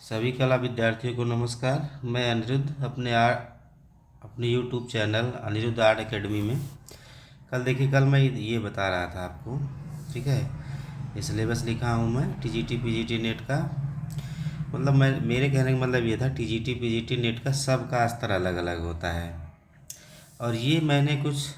सभी कला विद्यार्थियों को नमस्कार। मैं अनिरुद्ध अपने YouTube channel Anirudh art academy में कल मैं ये बता रहा था आपको। ठीक है, ये सिलेबस लिखा हूँ मैं टीजीटी पीजीटी नेट का। मतलब मेरे कहने का मतलब ये था, टीजीटी पीजीटी नेट का सबका स्तर अलग अलग होता है और ये मैंने कुछ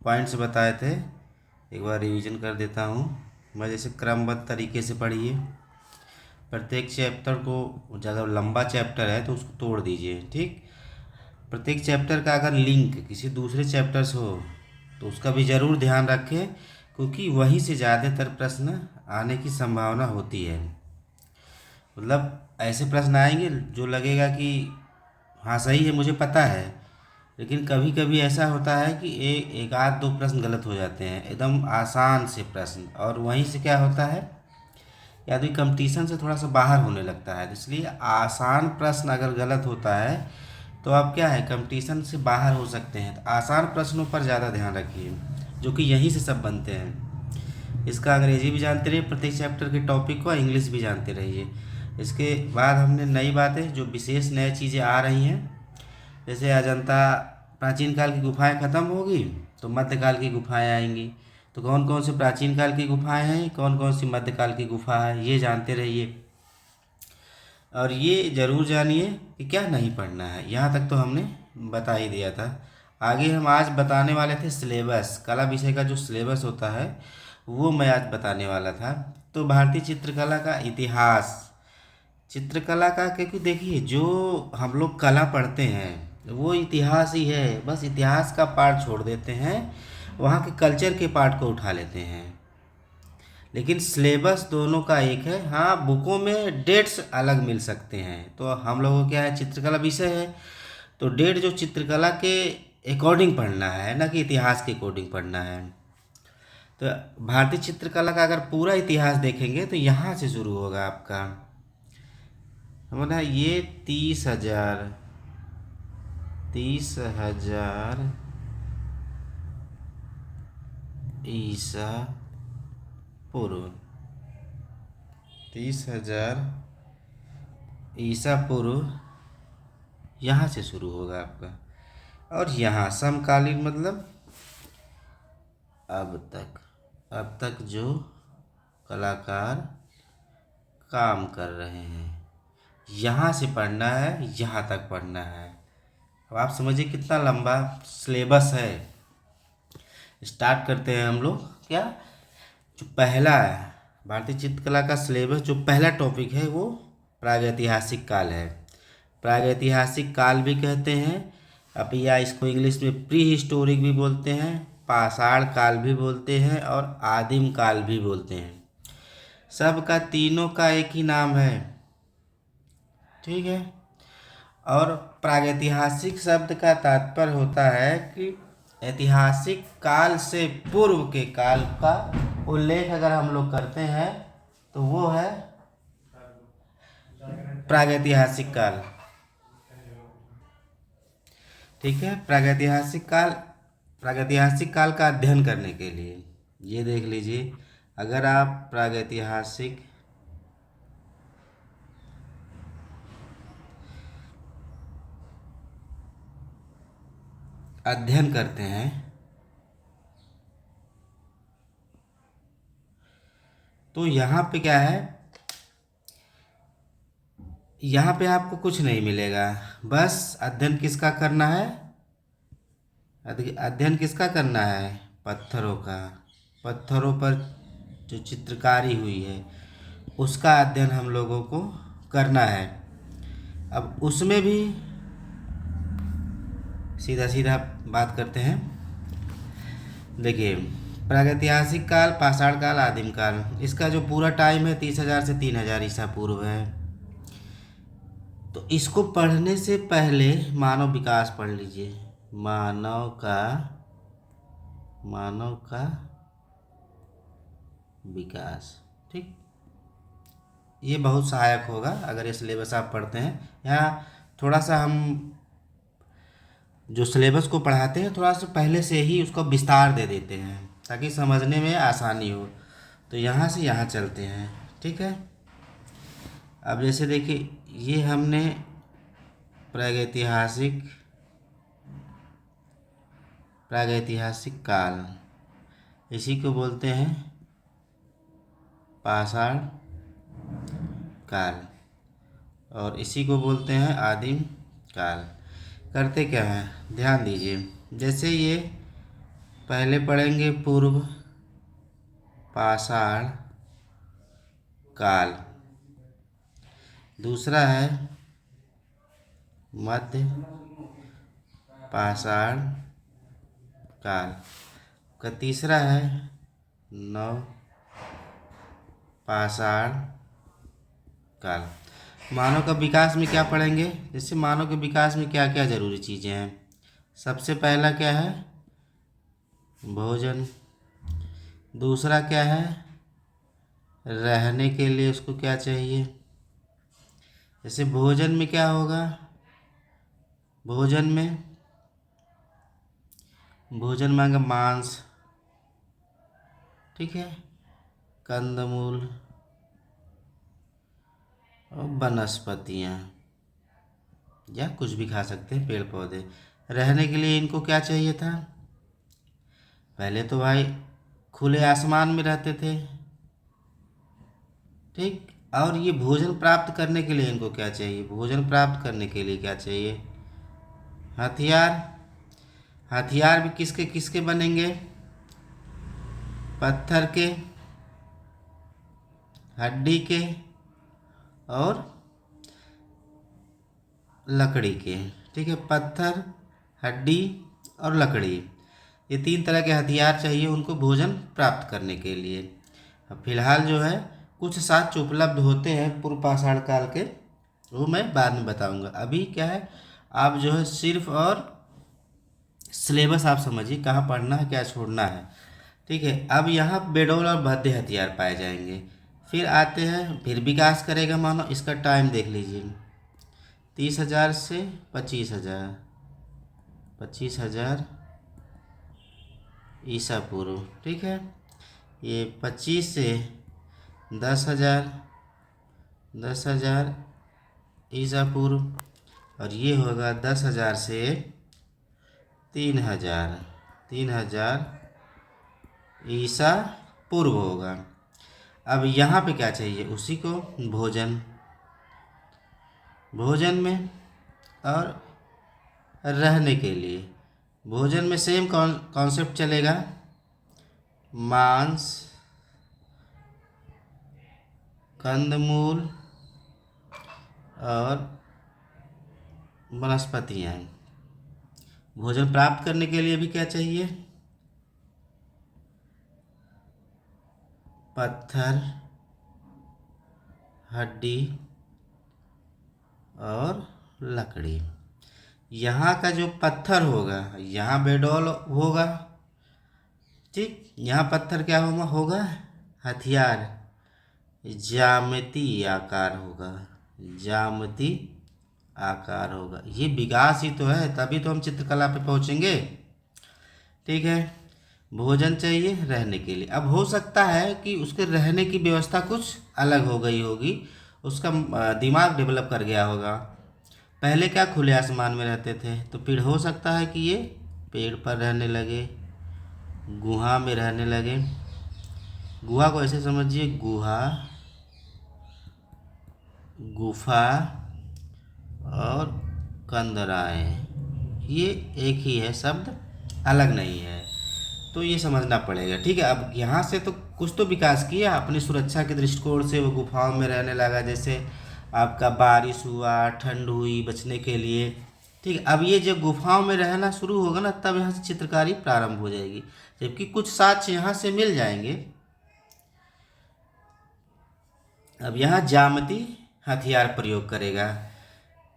पॉइंट्स बताए थे। एक बार रिवीजन कर देता हूँ मैं। जैसे क्रमबद्ध तरीके से पढ़िए, प्रत्येक चैप्टर को, ज़्यादा लंबा चैप्टर है तो उसको तोड़ दीजिए। ठीक, प्रत्येक चैप्टर का अगर लिंक किसी दूसरे चैप्टर से हो तो उसका भी ज़रूर ध्यान रखें, क्योंकि वहीं से ज़्यादातर प्रश्न आने की संभावना होती है। मतलब ऐसे प्रश्न आएंगे जो लगेगा कि हाँ सही है, मुझे पता है, लेकिन कभी कभी ऐसा होता है कि एक आध दो प्रश्न गलत हो जाते हैं, एकदम आसान से प्रश्न, और वहीं से क्या होता है, आदमी कंपटीशन से थोड़ा सा बाहर होने लगता है। तो इसलिए आसान प्रश्न अगर गलत होता है तो आप क्या है, कंपटीशन से बाहर हो सकते हैं। तो आसान प्रश्नों पर ज़्यादा ध्यान रखिए, जो कि यहीं से सब बनते हैं। इसका अंग्रेजी भी जानते रहिए, प्रत्येक चैप्टर के टॉपिक को इंग्लिश भी जानते रहिए। इसके बाद हमने नई बातें, जो विशेष नई चीज़ें आ रही हैं, जैसे अजंता प्राचीन काल की गुफाएं ख़त्म होगी तो मध्यकाल की गुफाएं आएंगी। तो कौन कौन सी प्राचीन काल की गुफाएं हैं, कौन कौन सी मध्यकाल की गुफा है, ये जानते रहिए। और ये ज़रूर जानिए कि क्या नहीं पढ़ना है। यहाँ तक तो हमने बता ही दिया था। आगे हम आज बताने वाले थे सिलेबस, कला विषय का जो सिलेबस होता है वो मैं आज बताने वाला था। तो भारतीय चित्रकला का इतिहास, चित्रकला का, क्योंकि देखिए जो हम लोग कला पढ़ते हैं वो इतिहास ही है, बस इतिहास का पार्ट छोड़ देते हैं, वहाँ के कल्चर के पार्ट को उठा लेते हैं। लेकिन सिलेबस दोनों का एक है। हाँ, बुकों में डेट्स अलग मिल सकते हैं। तो हम लोगों को क्या है, चित्रकला विषय है तो डेट जो चित्रकला के अकॉर्डिंग पढ़ना है, ना कि इतिहास के अकॉर्डिंग पढ़ना है। तो भारतीय चित्रकला का अगर पूरा इतिहास देखेंगे तो यहाँ से शुरू होगा आपका। हमारा ये 30,000 ईसा पूर्व, 30,000 ईसा पूर्व यहाँ से शुरू होगा आपका। और यहाँ समकालीन मतलब अब तक जो कलाकार काम कर रहे हैं, यहाँ से पढ़ना है, यहाँ तक पढ़ना है। अब आप समझिए कितना लंबा सिलेबस है। स्टार्ट करते हैं हम लोग। क्या, जो पहला है भारतीय चित्रकला का सिलेबस, जो पहला टॉपिक है वो प्रागैतिहासिक काल है। प्रागैतिहासिक काल भी कहते हैं अब, या इसको इंग्लिश में प्री हिस्टोरिक भी बोलते हैं, पाषाण काल भी बोलते हैं और आदिम काल भी बोलते हैं। सबका तीनों का एक ही नाम है। ठीक है। और प्रागैतिहासिक शब्द का तात्पर्य होता है कि ऐतिहासिक काल से पूर्व के काल का उल्लेख अगर हम लोग करते हैं तो वो है प्रागैतिहासिक काल। ठीक है, प्रागैतिहासिक काल का अध्ययन करने के लिए ये देख लीजिए, अगर आप प्रागैतिहासिक अध्ययन करते हैं तो यहाँ पे क्या है, यहाँ पे आपको कुछ नहीं मिलेगा। बस अध्ययन किसका करना है, अध्ययन किसका करना है, पत्थरों का। पत्थरों पर जो चित्रकारी हुई है उसका अध्ययन हम लोगों को करना है। अब उसमें भी सीधा सीधा बात करते हैं। देखिए, प्रागैतिहासिक काल, पाषाण काल, आदिम काल, इसका जो पूरा टाइम है 30,000 से 3,000 ईसा पूर्व है। तो इसको पढ़ने से पहले मानव विकास पढ़ लीजिए। मानव का विकास। ठीक, ये बहुत सहायक होगा अगर ये सिलेबस आप पढ़ते हैं। यहाँ थोड़ा सा हम जो सिलेबस को पढ़ाते हैं थोड़ा सा पहले से ही उसको विस्तार दे देते हैं ताकि समझने में आसानी हो। तो यहाँ से यहाँ चलते हैं। ठीक है, अब जैसे देखिए ये हमने प्रागैतिहासिक काल, इसी को बोलते हैं पाषाण काल, और इसी को बोलते हैं आदिम काल। करते क्या है, ध्यान दीजिए। जैसे ये पहले पढ़ेंगे पूर्व पाषाण काल, दूसरा है मध्य पाषाण काल का, तीसरा है नव पाषाण काल। मानव का विकास में क्या पढ़ेंगे, जैसे मानव के विकास में क्या क्या जरूरी चीज़ें हैं। सबसे पहला क्या है, भोजन। दूसरा क्या है, रहने के लिए उसको क्या चाहिए। जैसे भोजन में क्या होगा, भोजन मांगा मांस, ठीक है, कंदमूल और वनस्पतियाँ, या कुछ भी खा सकते हैं, पेड़ पौधे। रहने के लिए इनको क्या चाहिए था, पहले तो भाई खुले आसमान में रहते थे, ठीक। और ये भोजन प्राप्त करने के लिए इनको क्या चाहिए, भोजन प्राप्त करने के लिए क्या चाहिए, हथियार। हथियार भी किसके किसके बनेंगे, पत्थर के, हड्डी के और लकड़ी के, ठीक है। पत्थर, हड्डी और लकड़ी, ये 3 तरह के हथियार चाहिए उनको भोजन प्राप्त करने के लिए। अब फिलहाल जो है कुछ साक्ष्य उपलब्ध होते हैं पूर्व पाषाण काल के, वो मैं बाद में बताऊंगा। अभी क्या है, आप जो है सिर्फ और सिलेबस आप समझिए, कहाँ पढ़ना है क्या छोड़ना है, ठीक है। अब यहाँ बेडोल और भद्दे हथियार पाए जाएंगे। फिर आते हैं, फिर विकास करेगा मानो, इसका टाइम देख लीजिए, 30,000 से 25,000, 25,000 ईसा पूर्व, ठीक है। ये 25 से 10,000, 10,000 ईसा पूर्व, और ये होगा 10,000 से 3,000, 3,000 ईसा पूर्व होगा। अब यहाँ पे क्या चाहिए, उसी को भोजन, भोजन में और रहने के लिए। भोजन में सेम कॉन्सेप्ट चलेगा, मांस, कंदमूल और वनस्पतियाँ। भोजन प्राप्त करने के लिए भी क्या चाहिए, पत्थर, हड्डी और लकड़ी। यहाँ का जो पत्थर होगा, यहाँ बेडोल होगा, ठीक। यहाँ पत्थर क्या होगा हथियार, ज्यामिति आकार होगा, ज्यामिति आकार होगा। ये विकास ही तो है, तभी तो हम चित्रकला पे पहुँचेंगे, ठीक है। भोजन चाहिए रहने के लिए। अब हो सकता है कि उसके रहने की व्यवस्था कुछ अलग हो गई होगी, उसका दिमाग डेवलप कर गया होगा। पहले क्या खुले आसमान में रहते थे, तो फिर हो सकता है कि ये पेड़ पर रहने लगे, गुहा में रहने लगे। गुहा को ऐसे समझिए, गुहा, गुफा और कंदराएं, ये एक ही है, शब्द अलग नहीं है, तो ये समझना पड़ेगा, ठीक है। अब यहाँ से तो कुछ तो विकास किया अपनी सुरक्षा के दृष्टिकोण से, वो गुफाओं में रहने लगा, जैसे आपका बारिश हुआ, ठंड हुई, बचने के लिए, ठीक। अब ये जब गुफाओं में रहना शुरू होगा ना, तब यहाँ से चित्रकारी प्रारंभ हो जाएगी, जबकि कुछ साक्ष्य यहाँ से मिल जाएंगे। अब यहाँ ज्यामिति हथियार प्रयोग करेगा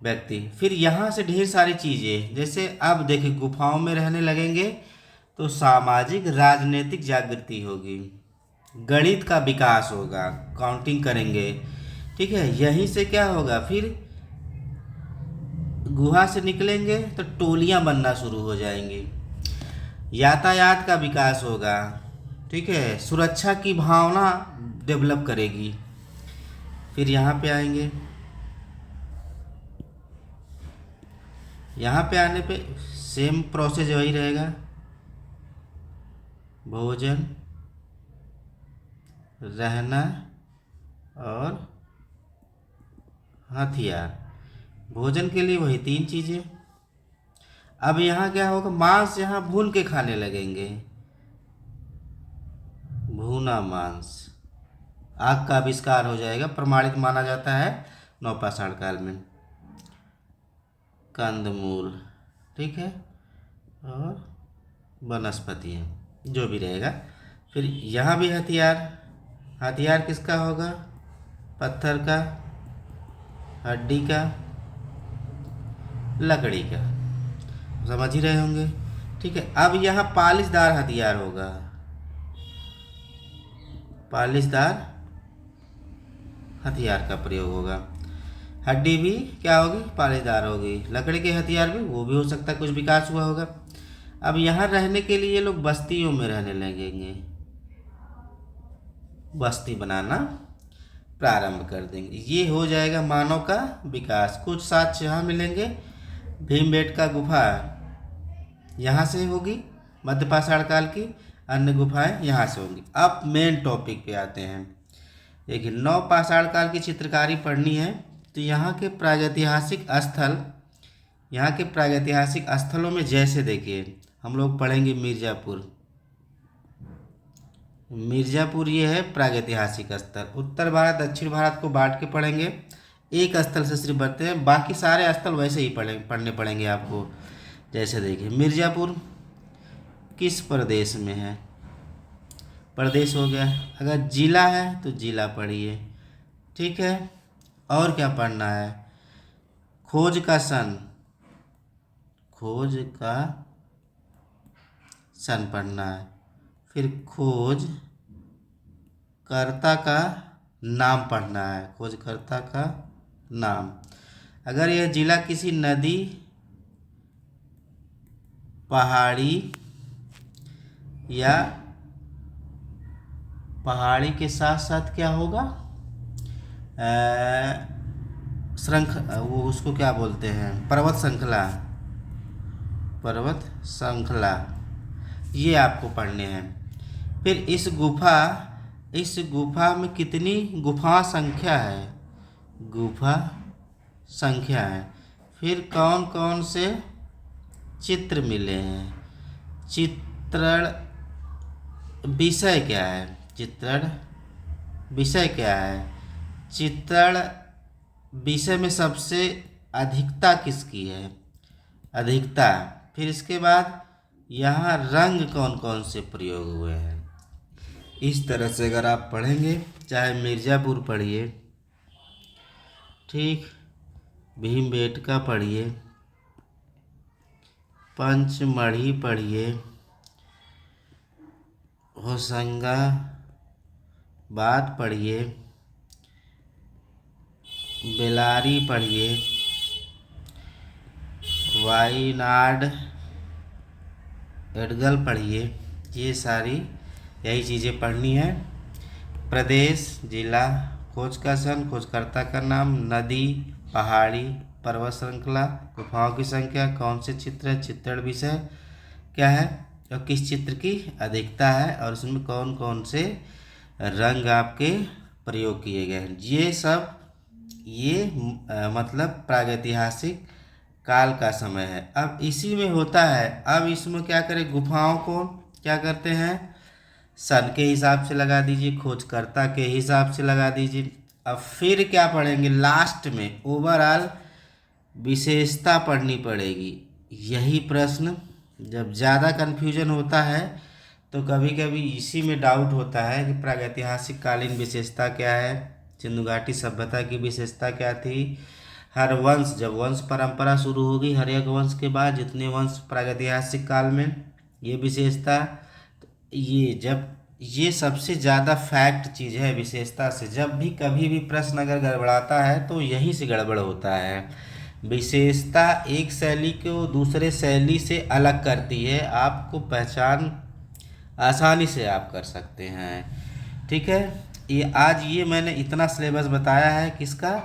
व्यक्ति। फिर यहाँ से ढेर सारी चीज़ें, जैसे अब देखिए गुफाओं में रहने लगेंगे तो सामाजिक राजनीतिक जागृति होगी, गणित का विकास होगा, काउंटिंग करेंगे, ठीक है। यहीं से क्या होगा, फिर गुहा से निकलेंगे तो टोलियां बनना शुरू हो जाएंगी, यातायात का विकास होगा, ठीक है, सुरक्षा की भावना डेवलप करेगी। फिर यहाँ पे आएंगे, यहाँ पे आने पे सेम प्रोसेस वही रहेगा, भोजन, रहना और हथियार। भोजन के लिए वही 3 चीज़ें। अब यहाँ क्या होगा, मांस यहाँ भून के खाने लगेंगे, भुना मांस। आग का आविष्कार हो जाएगा, प्रमाणित माना जाता है नवपाषाण काल में। कंदमूल, ठीक है, और वनस्पतियाँ जो भी रहेगा। फिर यहाँ भी हथियार, हथियार किसका होगा, पत्थर का, हड्डी का, लकड़ी का, समझ ही रहे होंगे। ठीक है, अब यहाँ पालिशदार हथियार होगा, पालिशदार हथियार का प्रयोग होगा। हड्डी भी क्या होगी, पालिशदार होगी। लकड़ी के हथियार भी, वो भी हो सकता है कुछ विकास हुआ होगा। अब यहाँ रहने के लिए ये लोग बस्तियों में रहने लगेंगे, बस्ती बनाना प्रारंभ कर देंगे। ये हो जाएगा मानव का विकास। कुछ साक्ष्य यहाँ मिलेंगे, भीमबेटका गुफा यहाँ से होगी, मध्यपाषाण काल की अन्य गुफाएं यहाँ से होंगी। अब मेन टॉपिक पे आते हैं। देखिए, नवपाषाण काल की चित्रकारी पढ़नी है तो यहाँ के प्रागैतिहासिक स्थल, यहाँ के प्रागैतिहासिक स्थलों में जैसे देखिए हम लोग पढ़ेंगे मिर्ज़ापुर। मिर्ज़ापुर ये है प्रागैतिहासिक स्थल। उत्तर भारत दक्षिण भारत को बांट के पढ़ेंगे, एक स्थल से सिर्फ बढ़ते हैं, बाकी सारे स्थल वैसे ही पढ़ने पड़ेंगे आपको। जैसे देखिए मिर्ज़ापुर किस प्रदेश में है, प्रदेश हो गया। अगर जिला है तो जिला पढ़िए, ठीक है। और क्या पढ़ना है, खोज का सन, खोज का सन पढ़ना है। फिर खोज कर्ता का नाम पढ़ना है, खोजकर्ता का नाम। अगर यह जिला किसी नदी, पहाड़ी या पहाड़ी के साथ साथ क्या होगा, वो उसको क्या बोलते हैं, पर्वत श्रृंखला, पर्वत श्रृंखला, ये आपको पढ़ने हैं। फिर इस गुफा में कितनी गुफा संख्या है, गुफा संख्या है। फिर कौन कौन से चित्र मिले हैं, चित्रण विषय क्या है, चित्रण विषय क्या है, चित्रण विषय में सबसे अधिकता किसकी है, अधिकता। फिर इसके बाद यहाँ रंग कौन कौन से प्रयोग हुए हैं। इस तरह से अगर आप पढ़ेंगे, चाहे मिर्ज़ापुर पढ़िए, ठीक, भीमबेटका पढ़िए, पंचमढ़ी पढ़िए, होशंगाबाद पढ़िए, बेलारी पढ़िए, वायनाड एडगल पढ़िए, ये सारी यही चीज़ें पढ़नी है। प्रदेश, जिला, खोज का सन, खोजकर्ता का नाम, नदी, पहाड़ी, पर्वत श्रृंखला, गुफाओं की संख्या, कौन से चित्र है, चित्रण विषय क्या है और किस चित्र की अधिकता है, और उसमें कौन कौन से रंग आपके प्रयोग किए गए हैं। ये सब मतलब प्रागैतिहासिक काल का समय है। अब इसी में होता है, अब इसमें क्या करें, गुफाओं को क्या करते हैं, सन के हिसाब से लगा दीजिए, खोजकर्ता के हिसाब से लगा दीजिए। अब फिर क्या पढ़ेंगे, लास्ट में ओवरऑल विशेषता पढ़नी पड़ेगी। यही प्रश्न जब ज़्यादा कन्फ्यूजन होता है तो कभी कभी इसी में डाउट होता है कि प्रागैतिहासिक कालीन विशेषता क्या है, सिंधु घाटी सभ्यता की विशेषता क्या थी। हर वंश, जब वंश परंपरा शुरू होगी, हर एक वंश के बाद जितने वंश प्रागैतिहासिक काल में, ये विशेषता, ये सबसे ज़्यादा फैक्ट चीज़ है विशेषता से। जब भी कभी भी प्रश्न अगर गड़बड़ाता है तो यहीं से गड़बड़ होता है। विशेषता एक शैली को दूसरे शैली से अलग करती है, आपको पहचान आसानी से आप कर सकते हैं, ठीक है। ये मैंने इतना सिलेबस बताया है, किसका,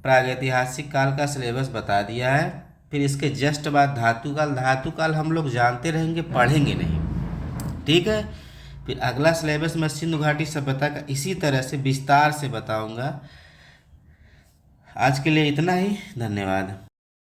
प्रागैतिहासिक काल का सिलेबस बता दिया है। फिर इसके जस्ट बाद धातुकाल। धातुकाल हम लोग जानते रहेंगे, पढ़ेंगे नहीं, ठीक है। फिर अगला सिलेबस मैं सिंधु घाटी सभ्यता का इसी तरह से विस्तार से बताऊंगा। आज के लिए इतना ही, धन्यवाद।